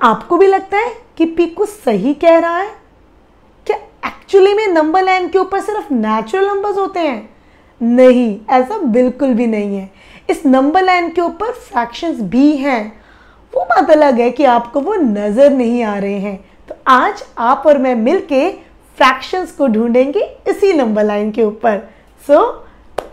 आपको भी लगता है कि पीकू सही कह रहा है? क्या एक्चुअली में नंबर लाइन के ऊपर सिर्फ नेचुरल नंबर्स होते हैं? नहीं, ऐसा बिल्कुल भी नहीं है। इस नंबर लाइन के ऊपर फ्रैक्शंस भी हैं। वो बात अलग है कि आपको वो नजर नहीं आ रहे हैं। तो आज आप और मैं मिलके फ्रैक्शंस को ढूंढेंगे इसी नंबर लाइन के ऊपर। So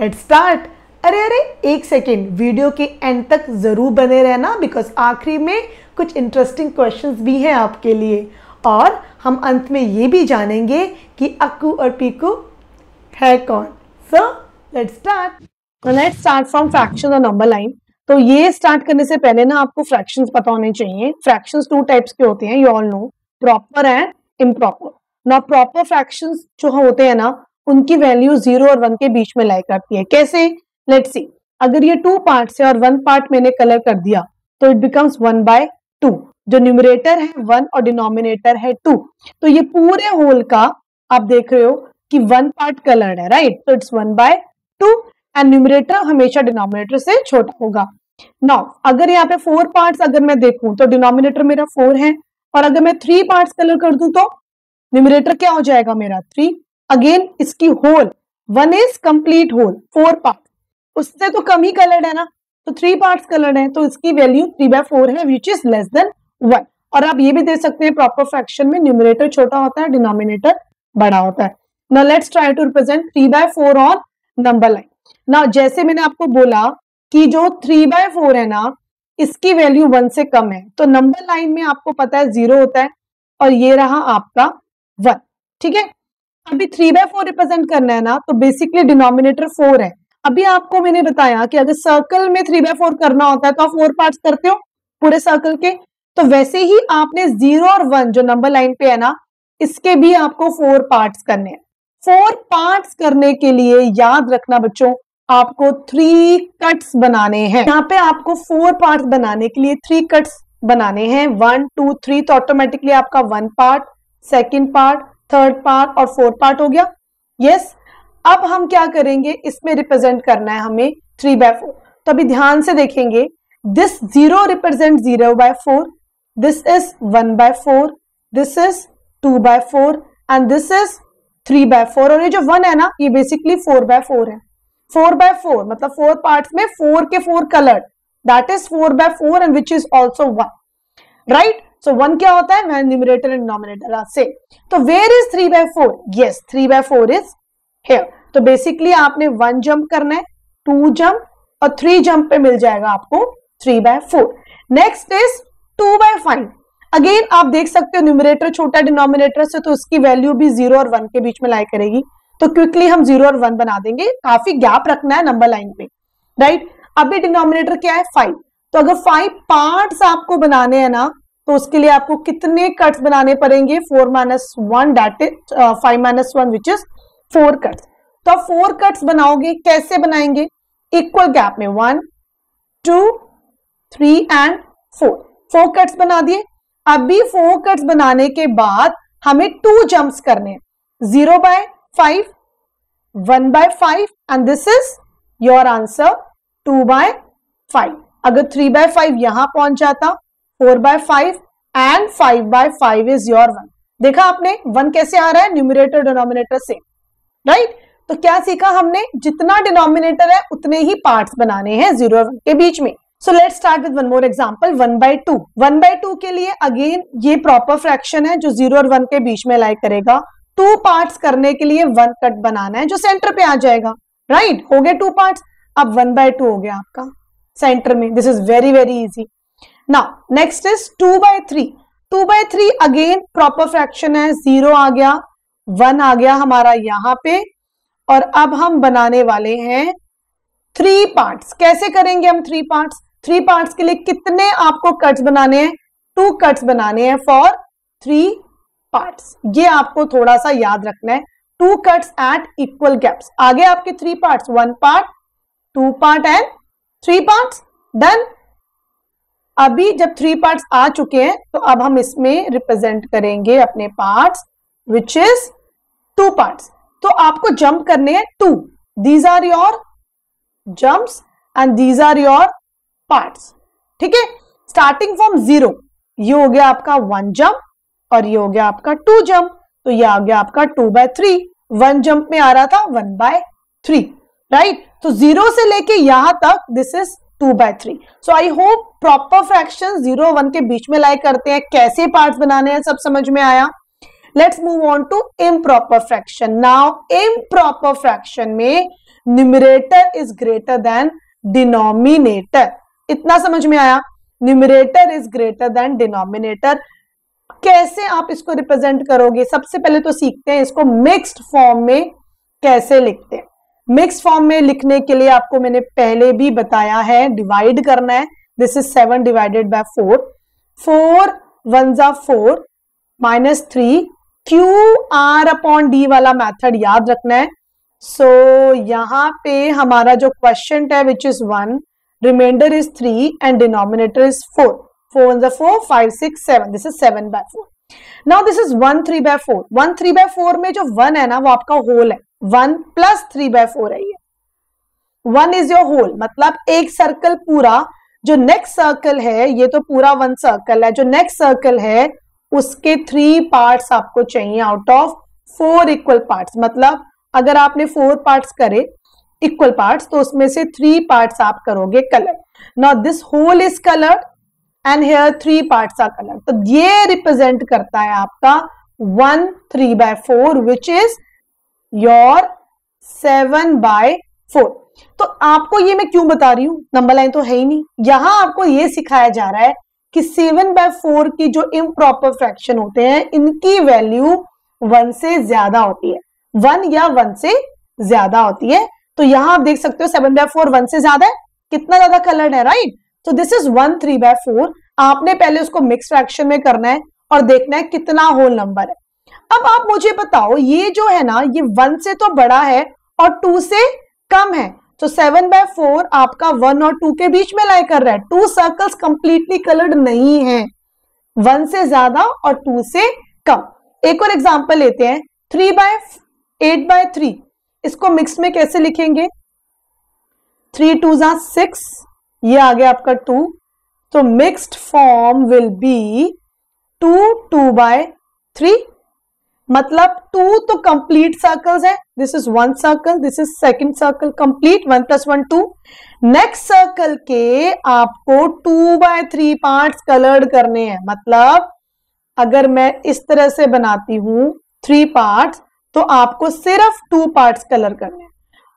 let's start. अरे एक सेकेंड, वीडियो के एंड तक जरूर बने रहना, बिकॉज आखिरी में कुछ इंटरेस्टिंग क्वेश्चंस भी हैं आपके लिए। और हम अंत में ये भी जानेंगे कि अक्कू और पीकू है कौन। So let's start from fraction और नंबर लाइन। तो ये स्टार्ट करने से पहले ना आपको फ्रैक्शंस पता होने चाहिए। फ्रैक्शंस 2 टाइप्स के होते हैं, you all know, proper and improper. ना प्रॉपर फ्रैक्शंस जो होते हैं ना, उनकी वैल्यू 0 और 1 के बीच में लाई करती है। कैसे? लेट्स सी, अगर ये 2 पार्ट्स है और 1 पार्ट मैंने कलर कर दिया तो इट बिकम्स 1/2। जो न्यूमरेटर है 1 और डिनोमिनेटर है 2, तो ये पूरे होल का आप देख रहे हो कि 1 पार्ट कलर्ड है, राइट? तो इट्स 1/2 एंड न्यूमरेटर हमेशा डिनोमिनेटर से छोटा होगा। नाउ अगर यहाँ पे 4 पार्ट्स अगर मैं देखूं तो डिनोमिनेटर मेरा 4 है, और अगर मैं 3 पार्ट्स कलर कर दूं तो न्यूमरेटर क्या हो जाएगा मेरा 3। अगेन इसकी whole 1 is complete whole, 4 part, उससे तो कम ही कलर्ड है ना, तो 3 पार्ट्स कलर्ड है, तो इसकी वैल्यू 3/4 है, विच इज लेस देन 1। और आप ये भी दे सकते हैं प्रॉपर फ्रैक्शन में न्यूमरेटर छोटा होता है, डिनोमिनेटर बड़ा होता है। Now let's try to represent 3/4 on number line. Now जैसे मैंने आपको बोला कि जो 3/4 है ना, इसकी वैल्यू 1 से कम है, तो नंबर लाइन में आपको पता है 0 होता है, और ये रहा आपका 1, ठीक है। अभी 3/4 रिप्रेजेंट करना है ना, तो बेसिकली डिनोमिनेटर 4 है। अभी आपको मैंने बताया कि अगर सर्कल में 3/4 करना होता है तो आप 4 पार्ट्स करते हो पूरे सर्कल के, तो वैसे ही आपने 0 और 1 जो नंबर लाइन पे है ना, इसके भी आपको 4 पार्ट्स करने हैं। 4 पार्ट्स करने के लिए याद रखना बच्चों, आपको 3 कट्स बनाने हैं। यहाँ पे आपको 4 पार्ट्स बनाने के लिए 3 कट्स बनाने हैं, 1 2 3, तो ऑटोमेटिकली आपका 1 part, 2nd part, 3rd part और 4th पार्ट हो गया। यस, अब हम क्या करेंगे, इसमें रिप्रेजेंट करना है हमें 3/4। तो अभी ध्यान से देखेंगे, this 0 represent 0/4, this is 1/4, this is 2/4 and this is 3/4, और ये जो 1 है ना, ये बेसिकली 4/4 है। 4/4 मतलब 4 पार्ट्स में 4 के 4 coloured, that is 4/4 and which is also 1, right? So 1 क्या होता है? न्यूमरेटर एंड डिनोमिनेटर से। तो where is 3/4? Yes, 3/4 is here. तो बेसिकली आपने 1 जंप करना है, 2 जंप और 3 जंप पे मिल जाएगा आपको 3/4। Next is 2/5। अगेन आप देख सकते हो न्यूमरेटर छोटा डिनोमिनेटर से, तो उसकी वैल्यू भी 0 और 1 के बीच में लाई करेगी। तो क्विकली हम 0 और 1 बना देंगे, काफी गैप रखना है नंबर लाइन पे, राइट? अभी डिनोमिनेटर क्या है? 5। तो अगर 5 पार्ट्स आपको बनाने हैं ना, तो उसके लिए आपको कितने कट्स बनाने पड़ेंगे? 4 - 1, that is 5 - 1 which is 4 cuts. तो आप 4 कट्स बनाओगे, कैसे बनाएंगे? इक्वल गैप में 1 2 3 एंड 4, 4 कट्स बना दिए। अभी 4 कट्स बनाने के बाद हमें 2 जंप्स करने हैं, 0/5, 1/5 and this is your answer 2/5। अगर 3/5 यहां पहुंच जाता, 4/5 एंड 5/5 इज योर 1। देखा आपने 1 कैसे आ रहा है? न्यूमरेटर डिनोमिनेटर से, राइट? तो क्या सीखा हमने? जितना डिनोमिनेटर है उतने ही पार्ट्स बनाने हैं 0 और 1 के बीच में। So let's start with one more example, 1/2। 1/2 के लिए अगेन ये प्रॉपर फ्रैक्शन है जो 0 और 1 के बीच में लाई करेगा। 2 पार्ट्स करने के लिए 1 कट बनाना है जो सेंटर पे आ जाएगा, राइट? हो गए 2 पार्ट्स। अब 1/2 हो गया आपका सेंटर में। This is very very easy. Now next is 2/3। 2/3 again proper fraction है, 0 आ गया, 1 आ गया हमारा यहाँ पे, और अब हम बनाने वाले हैं 3 पार्ट्स। कैसे करेंगे हम 3 पार्ट्स? 3 पार्ट्स के लिए कितने आपको कट्स बनाने हैं? 2 कट्स बनाने हैं फॉर 3 पार्ट्स। ये आपको थोड़ा सा याद रखना है, 2 कट्स एट इक्वल गैप्स। आगे आपके 3 parts, 1 part, 2 part and 3 parts, done. अभी जब 3 पार्ट्स आ चुके हैं, तो अब हम इसमें रिप्रेजेंट करेंगे अपने पार्ट्स विच इज 2 पार्ट्स। तो आपको जंप करने हैं 2, these are your jumps and these are your parts, ठीक है? स्टार्टिंग फ्रॉम 0, ये हो गया आपका 1 जंप और ये हो गया आपका 2 जंप, तो ये आ गया आपका 2/3। 1 जंप में आ रहा था 1/3, राइट। तो 0 से लेके यहां तक this is 2/3। So I hope proper fraction 0 1 के बीच में लाई करते हैं, कैसे पार्ट्स बनाने हैं सब समझ में आया। Let's move on to improper fraction. Now improper fraction में numerator is greater than denominator, इतना समझ में आया। Numerator is greater than denominator. कैसे आप इसको रिप्रेजेंट करोगे, सबसे पहले तो सीखते हैं इसको मिक्स्ड फॉर्म में कैसे लिखते हैं। मिक्स्ड फॉर्म में लिखने के लिए आपको मैंने पहले भी बताया है, डिवाइड करना है। दिस इज 7 डिवाइडेड बाय 4, 4 1 जा 4 -3 QR अपॉन D वाला मेथड याद रखना है। सो यहाँ पे हमारा जो क्वेश्चन है which is 1, remainder is 3 and denominator is 4, 4 1 जा 4 5 6 7, this is 7/4। Now this is 1 3/4। 1 3/4 में जो 1 है ना वो आपका होल है, 1 प्लस 3/4 है ये। 1 इज योर होल, मतलब एक सर्कल पूरा, जो नेक्स्ट सर्कल है ये तो पूरा 1 सर्कल है, जो नेक्स्ट सर्कल है उसके 3 पार्ट्स आपको चाहिए आउट ऑफ 4 इक्वल पार्ट्स। मतलब अगर आपने 4 पार्ट्स करे इक्वल पार्ट्स तो उसमें से 3 पार्ट्स आप करोगे colour. Now this whole is coloured and here 3 parts are coloured, तो ये रिप्रेजेंट करता है आपका 1 3/4 विच इज योर 7/4। तो आपको ये मैं क्यों बता रही हूं, नंबर लाइन तो है ही नहीं, यहां आपको ये सिखाया जा रहा है कि 7/4 की जो इम्प्रॉपर फ्रैक्शन होते हैं इनकी वैल्यू 1 से ज्यादा होती है, 1 या 1 से ज्यादा होती है। तो यहां आप देख सकते हो 7/4 1 से ज्यादा है, कितना ज्यादा कलर्ड है, राइट। तो दिस इज 1 3/4। आपने पहले उसको मिक्स फ्रैक्शन में करना है और देखना है कितना होल नंबर है। अब आप मुझे बताओ ये जो है ना ये 1 से तो बड़ा है और 2 से कम है, तो 7/4 आपका 1 और 2 के बीच में लाई कर रहा है। 2 सर्कल्स कंप्लीटली कलर्ड नहीं है, 1 से ज्यादा और 2 से कम। एक और एग्जांपल लेते हैं, 3/8/3, इसको मिक्स में कैसे लिखेंगे, 3 2 जा 6, ये आ गया आपका 2, तो मिक्स्ड फॉर्म विल बी 2 2/3। मतलब 2 तो कंप्लीट सर्कल्स है, this is 1 circle, this is second circle complete, 1 + 1 2। Next circle के आपको 2/3 पार्ट्स कलर्ड करने हैं। मतलब अगर मैं इस तरह से बनाती हूं 3 पार्ट्स तो आपको सिर्फ 2 पार्ट्स कलर करने हैं,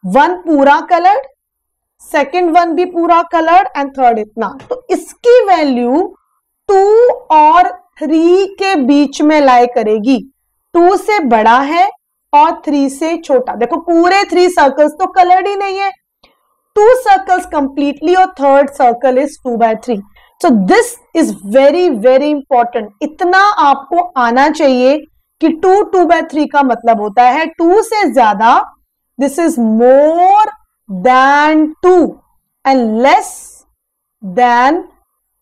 1 पूरा कलर्ड, सेकंड 1 भी पूरा कलर्ड एंड थर्ड इतना। तो इसकी वैल्यू 2 और 3 के बीच में लाई करेगी, 2 से बड़ा है और 3 से छोटा। देखो पूरे 3 सर्कल्स तो कलर्ड ही नहीं है, 2 सर्कल्स कंप्लीटली और third circle is 2/3। So this is very very important, इतना आपको आना चाहिए कि 2 2/3 का मतलब होता है 2 से ज्यादा, this is more than 2 and less than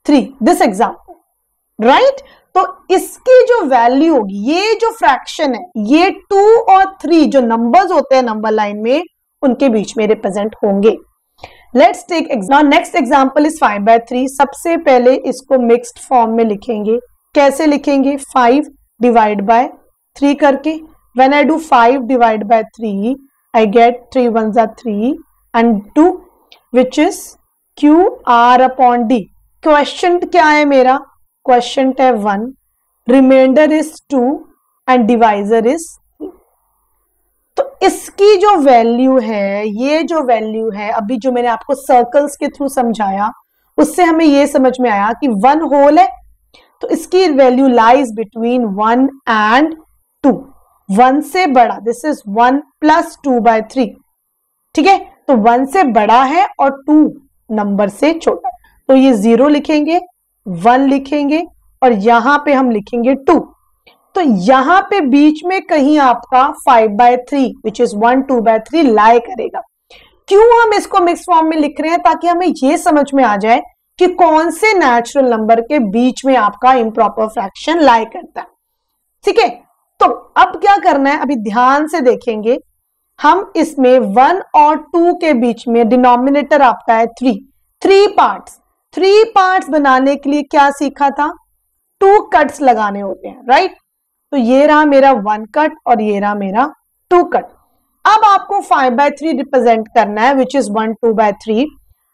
3, this example, right. तो इसकी जो वैल्यू होगी, ये जो फ्रैक्शन है ये 2 और 3 जो नंबर्स होते हैं नंबर लाइन में उनके बीच में रिप्रेजेंट होंगे। Let's take example, next example is 5/3। सबसे पहले इसको मिक्स्ड फॉर्म में लिखेंगे, कैसे लिखेंगे, 5 डिवाइड बाय 3 करके। When I do 5 divide by 3 I get 3 1 जा 3 and 2 which is QR upon D। Question क्या है मेरा, क्वेश्चन है 1, remainder is 2 and divisor is 3। तो इसकी जो वैल्यू है, ये जो वैल्यू है अभी जो मैंने आपको सर्कल्स के थ्रू समझाया उससे हमें ये समझ में आया कि 1 होल है तो इसकी वैल्यू लाइज बिटवीन 1 एंड 2, 1 से बड़ा, दिस इज 1 + 2/3, ठीक है। तो 1 से बड़ा है और 2 नंबर से छोटा, तो ये 0 लिखेंगे, 1 लिखेंगे और यहां पे हम लिखेंगे 2। तो यहां पे बीच में कहीं आपका 5/3 विच इज 1 2/3 लाई करेगा। क्यों हम इसको मिक्स फॉर्म में लिख रहे हैं, ताकि हमें ये समझ में आ जाए कि कौन से नेचुरल नंबर के बीच में आपका इम्प्रॉपर फ्रैक्शन लाई करता है, ठीक है। तो अब क्या करना है, अभी ध्यान से देखेंगे हम, इसमें 1 और 2 के बीच में डिनोमिनेटर आपका है 3 पार्ट्स। 3 पार्ट्स बनाने के लिए क्या सीखा था, 2 कट्स लगाने होते हैं, राइट। तो ये रहा मेरा 1 कट और ये रहा मेरा 2 कट। अब आपको 5/3 रिप्रेजेंट करना है, विच इज 1 2/3।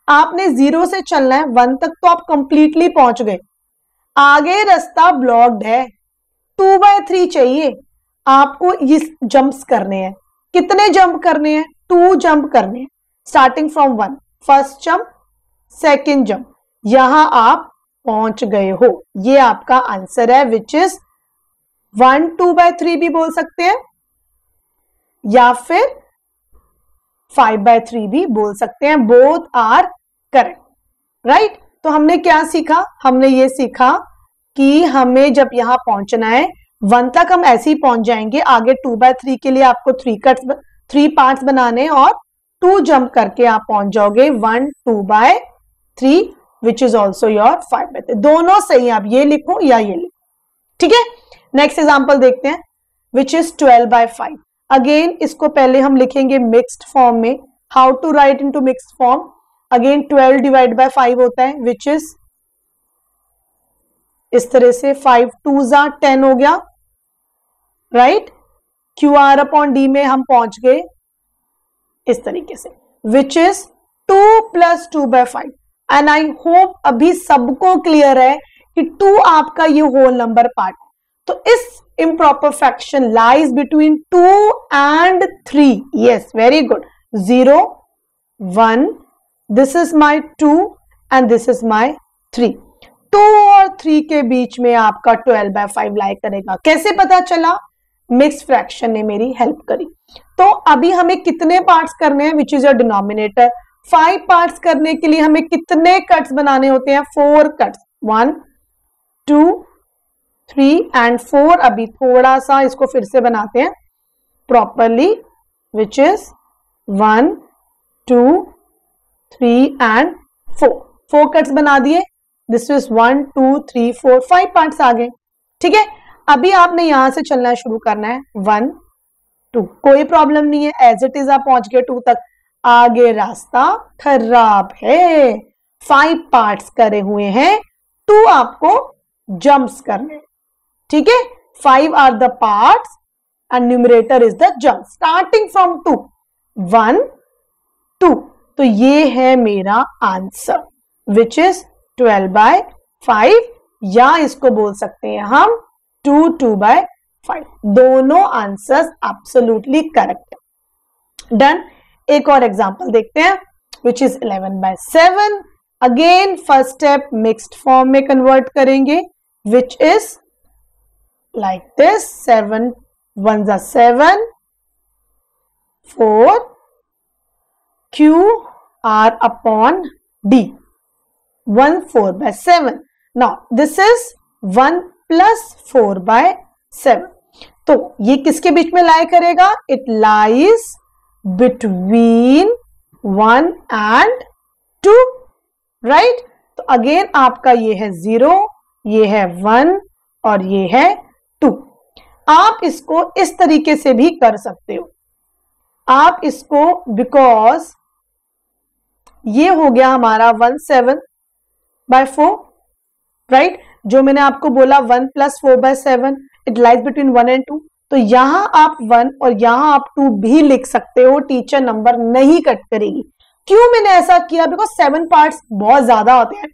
आपने 0 से चलना है 1 तक, तो आप कंप्लीटली पहुंच गए। आगे रास्ता ब्लॉक्ड है, 2/3 चाहिए आपको। ये जंप्स करने हैं, कितने जंप करने हैं? 2 जंप करने हैं, starting from 1। First jump, second jump, यहां आप पहुंच गए हो। ये आपका आंसर है, विच इज 1 2/3 भी बोल सकते हैं या फिर 5/3 भी बोल सकते हैं। Both are correct, right. तो हमने क्या सीखा? हमने ये सीखा कि हमें जब यहां पहुंचना है 1 तक हम ऐसे ही पहुंच जाएंगे। आगे 2/3 के लिए आपको 3 पार्ट्स बनाने और 2 जंप करके आप पहुंच जाओगे 1 2/3, विच इज ऑल्सो योर 5/3। दोनों सही है, आप ये लिखो या ये लिखो, ठीक है। नेक्स्ट एग्जाम्पल देखते हैं, विच इज 12/5। अगेन इसको पहले हम लिखेंगे मिक्स्ड फॉर्म में। How to write into mixed form? Again 12 divide by 5 होता है, विच इज इस तरह से 5 2s are 10 हो गया, राइट। QR अपॉन D में हम पहुंच गए इस तरीके से, which is 2 + 2/5। And I hope अभी सबको क्लियर है कि 2 आपका ये होल नंबर पार्ट। तो इस improper fraction lies between 2 and 3. Yes, very good. 0 1, this is my 2 and this is my 3. 2 और 3 के बीच में आपका 12/5 लाई करेगा। कैसे पता चला? मिक्स फ्रैक्शन ने मेरी हेल्प करी। तो अभी हमें कितने पार्ट्स करने हैं, which is your denominator. 5 parts करने के लिए हमें कितने कट्स बनाने होते हैं? 4 कट्स, 1 2 3 and 4। अभी थोड़ा सा इसको फिर से बनाते हैं properly, which is 1 2 3 and 4 cuts बना दिए। दिस इज 1 2 3 4 5 पार्ट्स आ गए, ठीक है। अभी आपने यहां से चलना शुरू करना है 1 2, कोई प्रॉब्लम नहीं है, एज इट इज आप पहुंच गए 2 तक। आगे रास्ता खराब है, 5 पार्ट्स करे हुए हैं, 2 आपको जंप्स करने, ठीक है। 5 are the parts and numerator is the jump, starting from 2 1 2। तो ये है मेरा आंसर, विच इज 12/5, या इसको बोल सकते हैं हम 2 2/5। दोनों आंसर्स एब्सोल्युटली करेक्ट है। डन। एक और एग्जांपल देखते हैं, which is 11/7। Again first step mixed form में कन्वर्ट करेंगे, which is like this, 7 1s are 7, 4 QR upon D, 1 4/7. Now this is 1 + 4/7. तो ये किसके बीच में लाई करेगा? It lies between 1 and 2, right? तो अगेन आपका ये है 0, ये है 1 और ये है 2। आप इसको इस तरीके से भी कर सकते हो। आप इसको, बिकॉज ये हो गया हमारा 17/4, राइट। जो मैंने आपको बोला 1 + 4/7, इट लाइज बिटवीन 1 and 2। तो यहां आप 1 और यहां आप 2 भी लिख सकते हो, टीचर नंबर नहीं कट करेगी। क्यों मैंने ऐसा किया? बिकॉज 7 पार्ट्स बहुत ज्यादा होते हैं,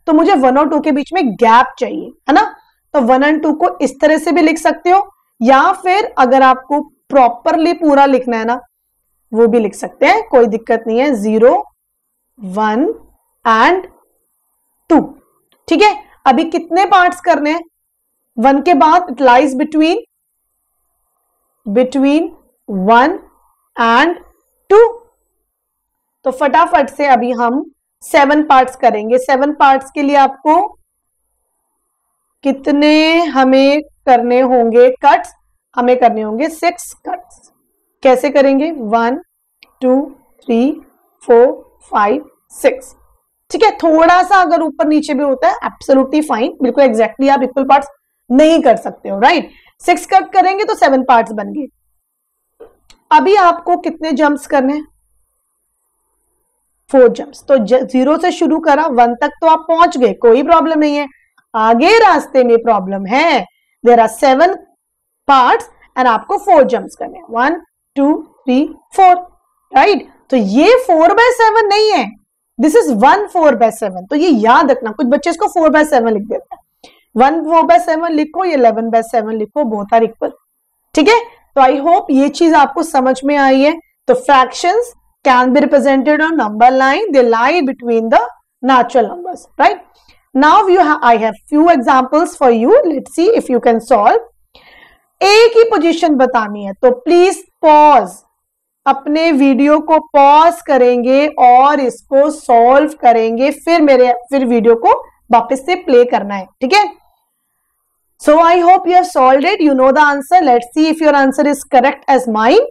तो मुझे 1 और 2 के बीच में गैप चाहिए, है ना। तो 1 and 2 को इस तरह से भी लिख सकते हो, या फिर अगर आपको प्रॉपरली पूरा लिखना है ना, वो भी लिख सकते हैं, कोई दिक्कत नहीं है। 0 1 and 2, ठीक है। अभी कितने पार्ट्स करने हैं? 1 के बाद इट लाइज बिटवीन 1 and 2। तो फटाफट से अभी हम 7 पार्ट्स करेंगे। 7 पार्ट्स के लिए आपको कितने हमें करने होंगे कट्स? हमें करने होंगे 6 कट्स। कैसे करेंगे? 1 2 3 4 5 6, ठीक है। थोड़ा सा अगर ऊपर नीचे भी होता है एब्सोल्युटली फाइन, बिल्कुल एग्जैक्टली आप इक्वल पार्ट्स नहीं कर सकते हो, राइट। 6 कट करेंगे तो 7 पार्ट्स बन गए। अभी आपको कितने जंप्स करने हैं? 4 जंप्स। तो 0 से शुरू करा, 1 तक तो आप पहुंच गए, कोई प्रॉब्लम नहीं है। आगे रास्ते में प्रॉब्लम है। देयर आर 7 पार्ट्स एंड आपको 4 जंप्स करने हैं, 1 2 3 4, राइट। तो ये 4/7 नहीं है, दिस इज 1 4/7। तो ये याद रखना, कुछ बच्चे इसको 4/7 लिख देते हैं। 1 4/7 लिखो, ये 11/7 लिखो, बोथ आर इक्वल, ठीक है। तो आई होप ये चीज आपको समझ में आई है। तो fractions can be represented on number line, they lie between the natural numbers, right? Now I have few examples for you. Let's see if you can solve. एक ही पोजीशन बतानी है, तो प्लीज पॉज, अपने वीडियो को pause करेंगे और इसको solve करेंगे, फिर वीडियो को वापस से प्ले करना है, ठीक है। So I hope you have solved it. You know the answer. Let's see if your answer is correct as mine.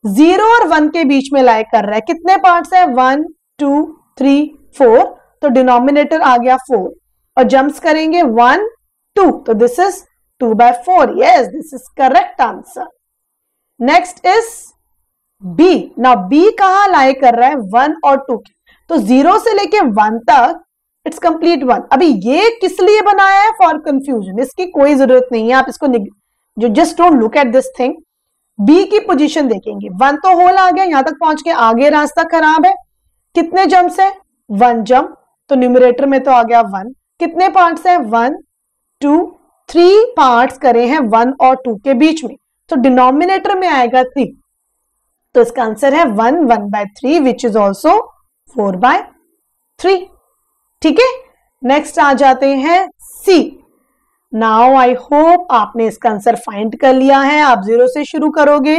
0 और 1 के बीच में लाई कर रहा है, कितने पार्ट्स है? 1 2 3 4, तो डिनोमिनेटर आ गया 4 और जंप्स करेंगे 1 2, तो this is 2/4। Yes, this is correct answer. Next is B. Now B कहां लाई कर रहा है? 1 और 2 के, तो 0 से लेके 1 तक इट्स कंप्लीट 1। अभी ये किस लिए बनाया है? फॉर कंफ्यूजन, इसकी कोई जरूरत नहीं है, आप इसको जो just don't look at this thing. B की पोजीशन देखेंगे, 1 तो होल आ गया, यहां तक पहुंच के आगे रास्ता खराब है, कितने जंप्स है? 1 जंप, तो न्यूमरेटर में तो आ गया 1। कितने पार्ट्स है? 1 2 3 पार्ट्स करे हैं 1 और 2 के बीच में, तो डिनोमिनेटर में आएगा 3, तो इसका आंसर है 1 1/3 विच इज ऑल्सो 4/3, ठीक है। नेक्स्ट आ जाते हैं सी। नाउ आई होप आपने इसका आंसर फाइंड कर लिया है। आप 0 से शुरू करोगे,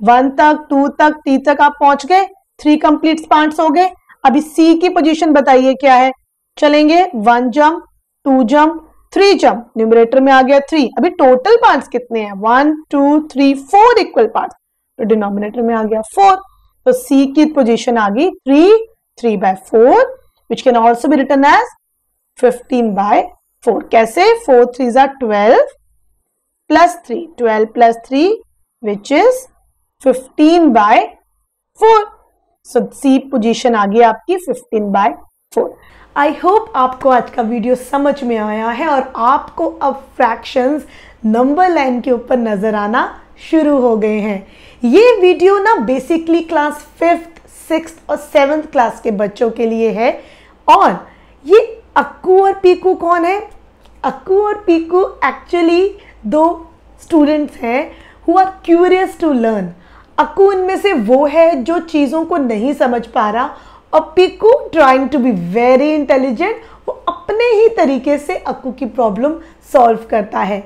1 तक 2 तक 3 तक आप पहुंच गए, 3 कंप्लीट पार्ट्स हो गए। अभी सी की पोजीशन बताइए क्या है? चलेंगे 1 जंप 2 जंप 3 जंप, न्यूमरेटर में आ गया 3। अभी टोटल पार्ट्स कितने हैं? 1 2 3 4 इक्वल पार्ट्स, तो डिनोमिनेटर में आ गया 4, तो सी की पोजीशन आ गई 3/4 which can also be written as 15/4। कैसे? 4 3s are 12 plus 3, 12 plus 3 which is 15/4। So C position आ गई आपकी 15/4। आई होप आपको आज का वीडियो समझ में आया है और आपको अब फ्रैक्शंस नंबर लाइन के ऊपर नजर आना शुरू हो गए हैं। ये वीडियो ना बेसिकली क्लास 5th 6th और 7th क्लास के बच्चों के लिए है। और ये अक्कू और पीकू कौन है? अक्कू और पीकू एक्चुअली 2 स्टूडेंट्स हैं who are curious to learn. Akku इनमें से वो है जो चीज़ों को नहीं समझ पा रहा, और Piku trying to be very intelligent, वो अपने ही तरीके से अक्कू की प्रॉब्लम सॉल्व करता है।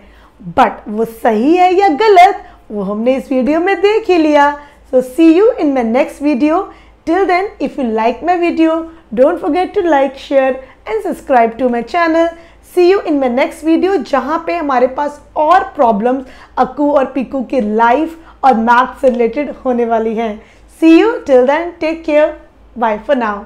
बट वो सही है या गलत वो हमने इस वीडियो में देख ही लिया। So see you in my next video. Till then, if you like my video, don't forget to like, share and subscribe to my channel. See you in my next video, जहाँ पे हमारे पास और problems Akku और पीकू की life और math से related होने वाली हैं। See you till then, take care, bye for now.